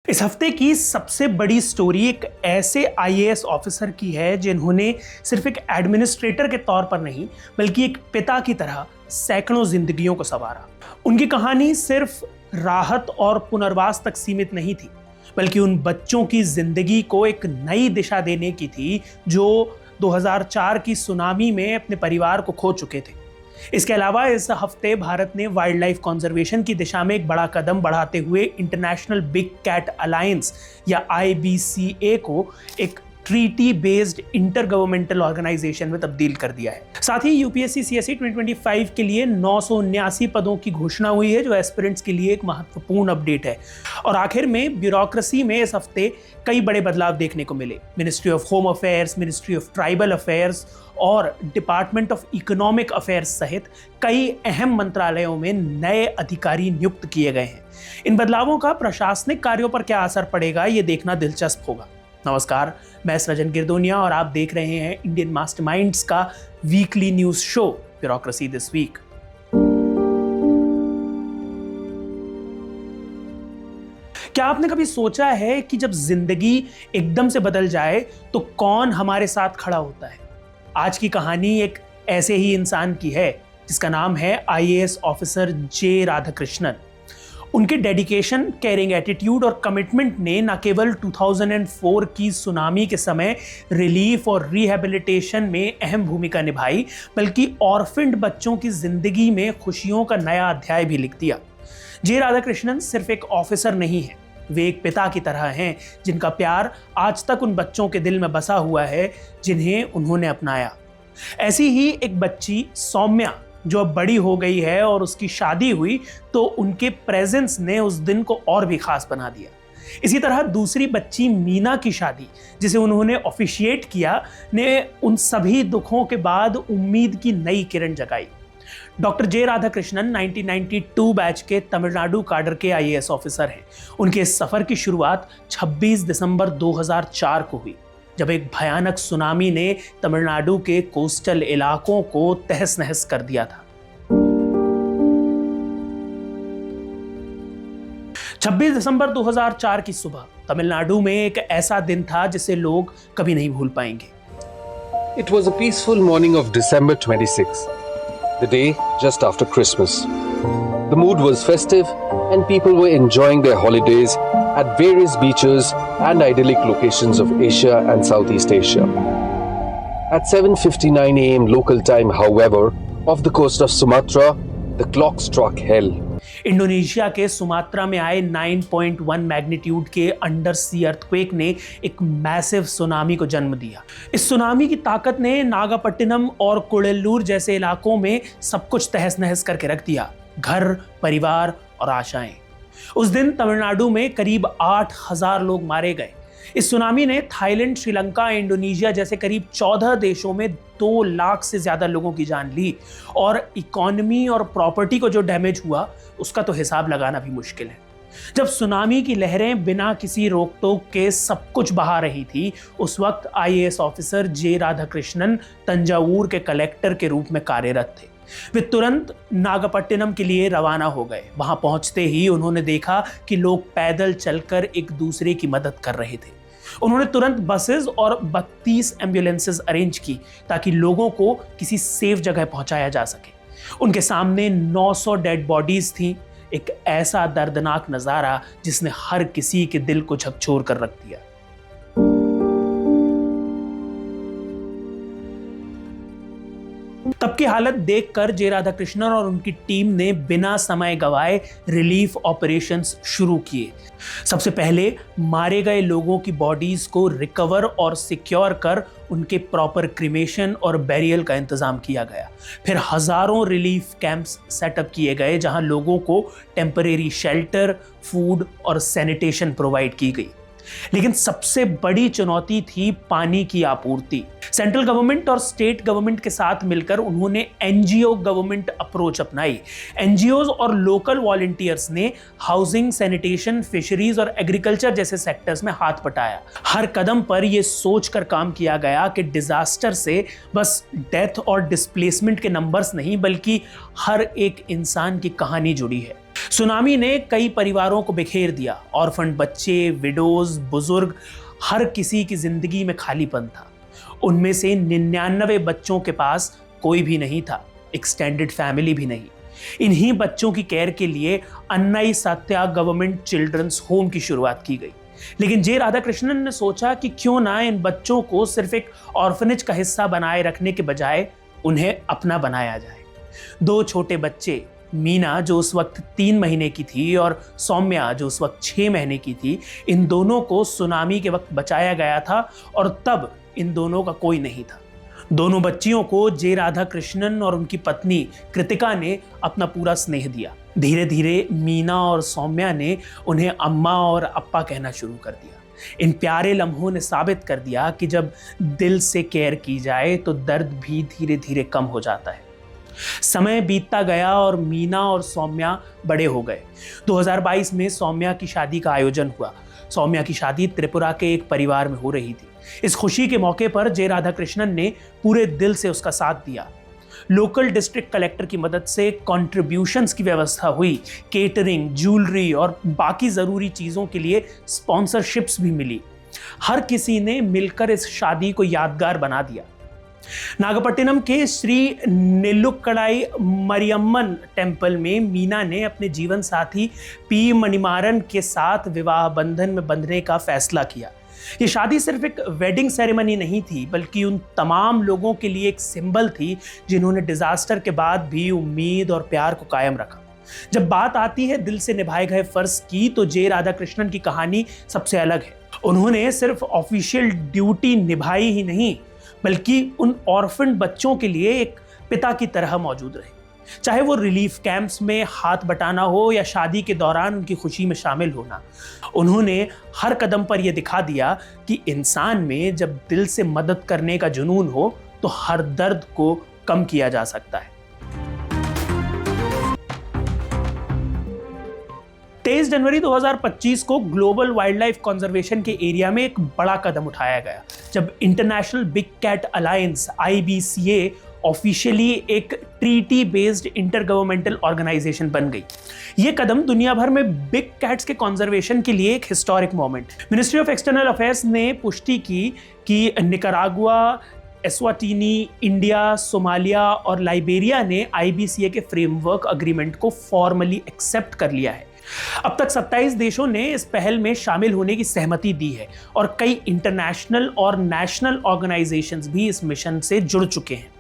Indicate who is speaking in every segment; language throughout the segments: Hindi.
Speaker 1: इस हफ्ते की सबसे बड़ी स्टोरी एक ऐसे आईएएस ऑफिसर की है जिन्होंने सिर्फ एक एडमिनिस्ट्रेटर के तौर पर नहीं बल्कि एक पिता की तरह सैकड़ों जिंदगियों को संवारा। उनकी कहानी सिर्फ राहत और पुनर्वास तक सीमित नहीं थी, बल्कि उन बच्चों की जिंदगी को एक नई दिशा देने की थी जो 2004 की सुनामी में अपने परिवार को खो चुके थे। इसके अलावा इस हफ्ते भारत ने वाइल्ड लाइफ कंजर्वेशन की दिशा में एक बड़ा कदम बढ़ाते हुए इंटरनेशनल बिग कैट अलायंस या IBCA को एक treaty based inter governmental organisation में तब्दील कर दिया है। साथ ही यूपीएससी CSE 2025 के लिए 979 पदों की घोषणा हुई है, जो एस्पिरेंट्स के लिए एक महत्वपूर्ण अपडेट है। और आखिर में ब्यूरोक्रेसी में इस हफ्ते कई बड़े बदलाव देखने को मिले। Ministry of home affairs, ministry of tribal affairs और डिपार्टमेंट ऑफ इकोनॉमिक अफेयर्स सहित कई अहम मंत्रालयों में नए अधिकारी नियुक्त किए गए हैं। इन बदलावों का प्रशासनिक कार्यों पर क्या असर पड़ेगा, ये देखना दिलचस्प होगा। नमस्कार, मैं सृजन गिरदोनिया और आप देख रहे हैं इंडियन मास्टरमाइंड्स का weekly news show bureaucracy this week. क्या आपने कभी सोचा है कि जब जिंदगी एकदम से बदल जाए तो कौन हमारे साथ खड़ा होता है? आज की कहानी एक ऐसे ही इंसान की है जिसका नाम है IAS ऑफिसर जे राधाकृष्णन। उनके डेडिकेशन, केयरिंग एटीट्यूड और कमिटमेंट ने न केवल 2004 की सुनामी के समय रिलीफ और रिहैबिलिटेशन में अहम भूमिका निभाई, बल्कि ऑर्फन्ड बच्चों की जिंदगी में खुशियों का नया अध्याय भी लिख दिया। जे राधाकृष्णन सिर्फ एक ऑफिसर नहीं है, वे एक पिता की तरह हैं जिनका प्यार आज तक उन बच्चों के दिल में बसा हुआ है जिन्हें उन्होंने अपनाया। ऐसी ही एक बच्ची सौम्या जो अब बड़ी हो गई है और उसकी शादी हुई, तो उनके प्रेजेंस ने उस दिन को और भी खास बना दिया। इसी तरह दूसरी बच्ची मीना की शादी, जिसे उन्होंने ऑफिशिएट किया, ने उन सभी दुखों के बाद उम्मीद की नई किरण जगाई। डॉक्टर जे राधाकृष्णन 1992 बैच के तमिलनाडु काडर के IAS ऑफिसर हैं। उनके इस सफर की शुरुआत 26 दिसंबर 2004 को हुई, जब एक भयानक सुनामी ने तमिलनाडु के कोस्टल इलाकों को तहस नहस कर दिया था। 26 दिसंबर 2004 की सुबह तमिलनाडु में एक ऐसा दिन था जिसे लोग कभी नहीं भूल पाएंगे।
Speaker 2: It was a peaceful morning of December 26, the day just after Christmas. The mood was festive and people were enjoying their holidays at various beaches and idyllic locations of Asia and Southeast Asia. At 7:59 AM local time, however, off the coast of Sumatra, the clock struck hell.
Speaker 1: Indonesia के सुमात्रा में आए 9.1 मैग्नीट्यूड के अंडर सी अर्थक्वेक ने एक मैसिव सुनामी को जन्म दिया। इस सुनामी की ताकत ने नागापट्टिनम और कुडल्लूर जैसे इलाकों में सब कुछ तहस नहस करके रख दिया, घर, परिवार और आशाएं। उस दिन तमिलनाडु में करीब 8,000 लोग मारे गए। इस सुनामी ने थाईलैंड, श्रीलंका, इंडोनेशिया जैसे करीब 14 देशों में 2 लाख से ज्यादा लोगों की जान ली, और इकोनॉमी और प्रॉपर्टी को जो डैमेज हुआ उसका तो हिसाब लगाना भी मुश्किल है। जब सुनामी की लहरें बिना किसी रोक टोक के सब कुछ बहा रही थी, उस वक्त IAS ऑफिसर जे राधाकृष्णन तंजावुर के कलेक्टर के रूप में कार्यरत थे। वे तुरंत नागापट्टिनम के लिए रवाना हो गए। वहां पहुंचते ही उन्होंने देखा कि लोग पैदल चलकर एक दूसरे की मदद कर रहे थे। उन्होंने तुरंत बसेस और 32 एम्बुलेंसेस अरेंज की ताकि लोगों को किसी सेफ जगह पहुंचाया जा सके। उनके सामने 900 डेड बॉडीज थी, एक ऐसा दर्दनाक नजारा जिसने हर किसी के दिल को झकझोर कर रख दिया। तब की हालत देखकर जे राधाकृष्णन और उनकी टीम ने बिना समय गवाए रिलीफ ऑपरेशंस शुरू किए। सबसे पहले मारे गए लोगों की बॉडीज को रिकवर और सिक्योर कर उनके प्रॉपर क्रिमेशन और बैरियल का इंतजाम किया गया। फिर हजारों रिलीफ कैंप्स सेटअप किए गए जहां लोगों को टेम्परेरी शेल्टर, फूड और सैनिटेशन प्रोवाइड की गई। लेकिन सबसे बड़ी चुनौती थी पानी की आपूर्ति। सेंट्रल गवर्नमेंट और स्टेट गवर्नमेंट के साथ मिलकर उन्होंने NGO गवर्नमेंट अप्रोच अपनाई। NGOs और लोकल वॉलंटियर्स ने हाउसिंग, सैनिटेशन, फिशरीज और एग्रीकल्चर जैसे सेक्टर्स में हाथ बटाया। हर कदम पर यह सोचकर काम किया गया कि डिजास्टर से बस डेथ और डिस्प्लेसमेंट के नंबर्स नहीं, बल्कि हर एक इंसान की कहानी जुड़ी है। सुनामी ने कई परिवारों को बिखेर दिया। ऑर्फन बच्चे, विडोज, बुजुर्ग, हर किसी की जिंदगी में खालीपन था। उनमें से 99 बच्चों के पास कोई भी नहीं था, एक्सटेंडेड फैमिली भी नहीं। इन्हीं बच्चों की केयर के लिए अन्नाई सात्या गवर्नमेंट चिल्ड्रंस होम की शुरुआत की गई। लेकिन जे राधाकृष्णन ने सोचा कि क्यों ना इन बच्चों को सिर्फ एक ऑर्फनेज का हिस्सा बनाए रखने के बजाय उन्हें अपना बनाया जाए। 2 छोटे बच्चे, मीना जो उस वक्त 3 महीने की थी और सौम्या जो उस वक्त 6 महीने की थी, इन दोनों को सुनामी के वक्त बचाया गया था और तब इन दोनों का कोई नहीं था। दोनों बच्चियों को जे राधाकृष्णन और उनकी पत्नी कृतिका ने अपना पूरा स्नेह दिया। धीरे धीरे मीना और सौम्या ने उन्हें अम्मा और अप्पा कहना शुरू कर दिया। इन प्यारे लम्हों ने साबित कर दिया कि जब दिल से केयर की जाए तो दर्द भी धीरे धीरे कम हो जाता है। समय बीतता गया और मीना और सौम्या बड़े हो गए। 2022 में सौम्या की शादी का आयोजन हुआ। सौम्या की शादी त्रिपुरा के एक परिवार में हो रही थी। इस खुशी के मौके पर जे राधाकृष्णन ने पूरे दिल से उसका साथ दिया। लोकल डिस्ट्रिक्ट कलेक्टर की मदद से कंट्रीब्यूशंस की व्यवस्था हुई। केटरिंग, ज्वेलरी और बाकी जरूरी चीजों के लिए स्पॉन्सरशिप्स भी मिली। हर किसी ने मिलकर इस शादी को यादगार बना दिया। नागपट्टिनम के श्री नेल्लुक्कड़ाई मरियम्मन टेम्पल में मीना ने अपने जीवन साथी पी मणिमारन के साथ विवाह बंधन में बंधने का फैसला किया। ये शादी सिर्फ एक वेडिंग सेरेमनी नहीं थी, बल्कि उन तमाम लोगों के लिए एक सिंबल थी जिन्होंने डिजास्टर के बाद भी उम्मीद और प्यार को कायम रखा। जब बात आती है दिल से निभाए गए फर्ज की, तो जे राधाकृष्णन की कहानी सबसे अलग है। उन्होंने सिर्फ ऑफिशियल ड्यूटी निभाई ही नहीं, बल्कि उन ऑर्फन बच्चों के लिए एक पिता की तरह मौजूद रहे। चाहे वो रिलीफ कैंप्स में हाथ बटाना हो या शादी के दौरान उनकी खुशी में शामिल होना, उन्होंने हर कदम पर यह दिखा दिया कि इंसान में जब दिल से मदद करने का जुनून हो तो हर दर्द को कम किया जा सकता है। 23 जनवरी 2025 को ग्लोबल वाइल्ड लाइफ कंजर्वेशन के एरिया में एक बड़ा कदम उठाया गया, जब International big cat Alliance IBCA officially एक treaty based inter governmental organisation बन गई। यह कदम दुनिया भर में बिग कैट्स के कंजर्वेशन के लिए एक historic moment. Ministry of external affairs ने पुष्टि की कि निकारागुआ, एस्वाटिनी, इंडिया, सोमालिया और लाइबेरिया ने IBCA के फ्रेमवर्क अग्रीमेंट को फॉर्मली एक्सेप्ट कर लिया है। अब तक 27 देशों ने इस पहल में शामिल होने की सहमति दी है और कई इंटरनेशनल और नेशनल ऑर्गेनाइजेशंस भी इस मिशन से जुड़ चुके हैं।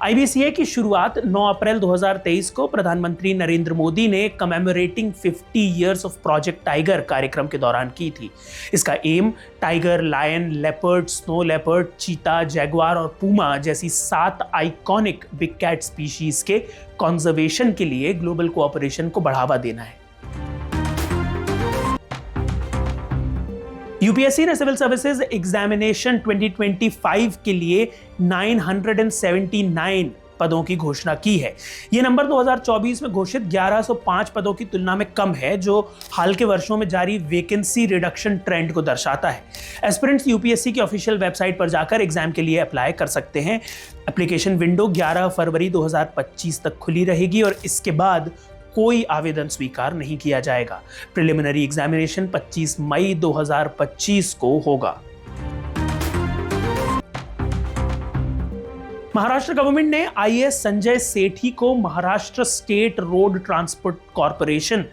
Speaker 1: IBCA की शुरुआत 9 अप्रैल 2023 को प्रधानमंत्री नरेंद्र मोदी ने commemorating 50 years of project tiger कार्यक्रम के दौरान की थी। इसका aim tiger, lion, leopard, snow leopard, चीता, जैगुआर और पूमा जैसी 7 आइकॉनिक बिग कैट स्पीशीज के कंजर्वेशन के लिए ग्लोबल कोऑपरेशन को बढ़ावा देना है। यूपीएससी ने सिविल सर्विसेज एग्जामिनेशन 2025 के लिए 979 पदों की घोषणा की है। यह नंबर 2024 में घोषित 1105 पदों की तुलना में कम है, जो हाल के वर्षों में जारी वैकेंसी रिडक्शन ट्रेंड को दर्शाता है। एस्पिरेंट्स यूपीएससी की ऑफिशियल वेबसाइट पर जाकर एग्जाम के लिए अप्लाई कर सकते हैं। एप्लीकेशन विंडो 11 फरवरी 2025 तक खुली रहेगी और इसके बाद कोई आवेदन स्वीकार नहीं किया जाएगा। प्रिलिमिनरी एग्जामिनेशन 25 मई 2025 को होगा। महाराष्ट्र गवर्नमेंट ने IAS संजय सेठी को Maharashtra state road transport corporation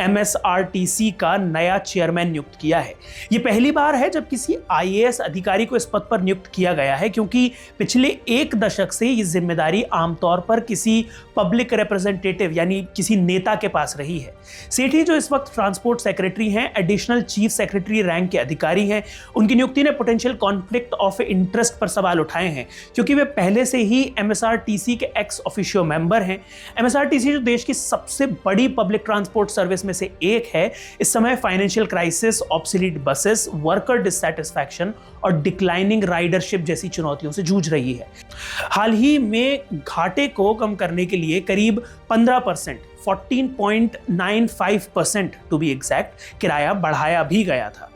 Speaker 1: MSRTC का नया चेयरमैन नियुक्त किया है। यह पहली बार है जब किसी IAS अधिकारी को इस पद पर नियुक्त किया गया है, क्योंकि पिछले 1 दशक से ये जिम्मेदारी आमतौर पर किसी पब्लिक रिप्रेजेंटेटिव यानी किसी नेता के पास रही है। सेठी, जो इस वक्त ट्रांसपोर्ट सेक्रेटरी हैं, एडिशनल चीफ सेक्रेटरी रैंक के अधिकारी हैं। उनकी नियुक्ति ने पोटेंशियल कॉन्फ्लिक्ट ऑफ इंटरेस्ट पर सवाल उठाए हैं, क्योंकि वे पहले से ही MSRTC के एक्स ऑफिशियो मेंबर हैं। MSRTC जो देश की सबसे बड़ी पब्लिक ट्रांसपोर्ट सर्विस में से एक है, इस समय financial crisis, obsolete buses, worker dissatisfaction और डिक्लाइनिंग राइडरशिप जैसी चुनौतियों से जूझ रही है। हाल ही में घाटे को कम करने के लिए करीब 15%, 14.95% टू बी एग्जैक्ट, किराया बढ़ाया भी गया था।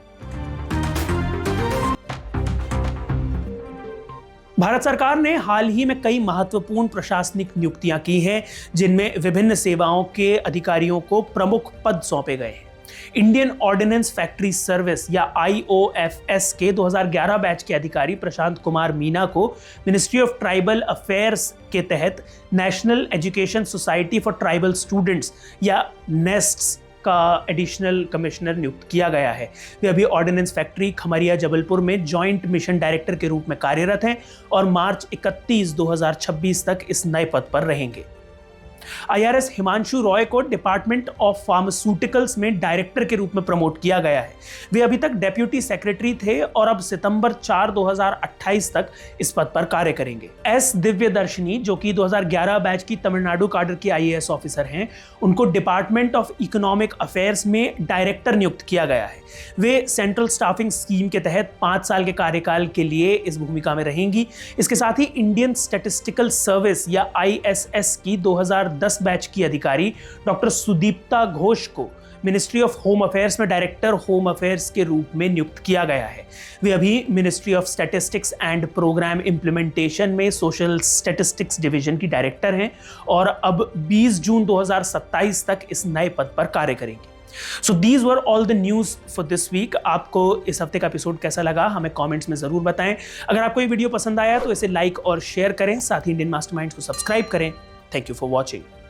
Speaker 1: भारत सरकार ने हाल ही में कई महत्वपूर्ण प्रशासनिक नियुक्तियां की हैं, जिनमें विभिन्न सेवाओं के अधिकारियों को प्रमुख पद सौंपे गए हैं। इंडियन ऑर्डिनेंस फैक्ट्री सर्विस या IOFS के 2011 बैच के अधिकारी प्रशांत कुमार मीना को मिनिस्ट्री ऑफ ट्राइबल अफेयर्स के तहत national education society for tribal students या नेस्ट्स का एडिशनल कमिश्नर नियुक्त किया गया है। वे अभी ऑर्डिनेंस फैक्ट्री खमरिया जबलपुर में जॉइंट मिशन डायरेक्टर के रूप में कार्यरत हैं और मार्च 31, 2026 तक इस नए पद पर रहेंगे। IRS हिमांशु रॉय को डिपार्टमेंट ऑफ फार्मास्यूटिकल्स में डायरेक्टर के रूप में प्रमोट किया गया है। वे अभी तक डेप्यूटी सेक्रेटरी थे और अब सितंबर 4, 2028 तक इस पद पर कार्य करेंगे। S दिव्यदर्शनी, जो कि 2011 बैच की तमिलनाडु काडर की IAS ऑफिसर हैं, उनको डिपार्टमेंट ऑफ इकोनॉमिक अफेयर्स में डायरेक्टर नियुक्त किया गया है। वे सेंट्रल स्टाफिंग स्कीम के तहत 5 साल के कार्यकाल के लिए इस भूमिका में रहेंगी। इसके साथ ही इंडियन स्टैटिस्टिकल सर्विस या ISS की 2010 बैच की अधिकारी डॉक्टर सुदीप्ता घोष को मिनिस्ट्री ऑफ होम अफेयर्स में डायरेक्टर होम अफेयर्स के रूप में नियुक्त किया गया है। वे अभी ministry of statistics and programme implementation में सोशल स्टैटिस्टिक्स डिवीजन की डायरेक्टर हैं और अब 20 जून 2027 तक इस नए पद पर कार्य करेंगी। So these were all the news for this week. आपको इस हफ्ते का एपिसोड कैसा लगा हमें कमेंट्स में जरूर बताएं। अगर आपको ये वीडियो पसंद आया तो इसे लाइक और शेयर करें, साथ ही इंडियन मास्टरमाइंड्स को सब्सक्राइब करें। Thank you for watching.